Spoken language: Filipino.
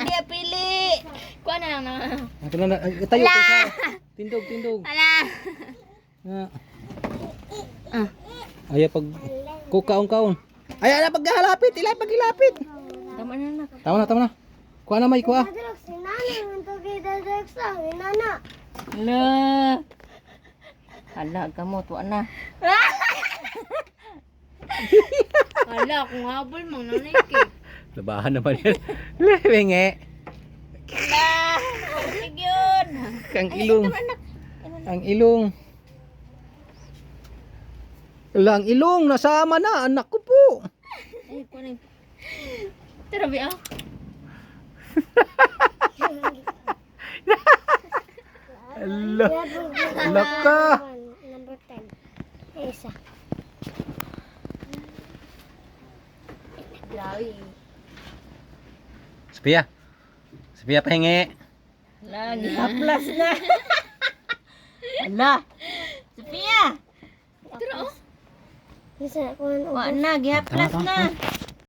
Dia pili. Kuha na lang na. Ito na, tayo isa. Tindog. Ala. Ay, pag kukaon-kaon. Ay, ala, paghalapit. Paghilapit. Tama na. Tama na. Kuha na, may kuha. Ala. Ala, gamot. Wa na. Ala, kung habol mang nanikik. Labahan naman yan. Lewenge. Ala. Sige yun. Ang ilong. Ang ilong. Ala, ang ilong. Nasama na. Anak ko po. Ay, kuha na. Tarabi ah. Ala. Ala ka. Number 10. Isa. Grabe. Sophia pahingi. Ala, gihaplas na. Ala. Sophia. Tara oh. Isa ko Wa na, gihaplas na.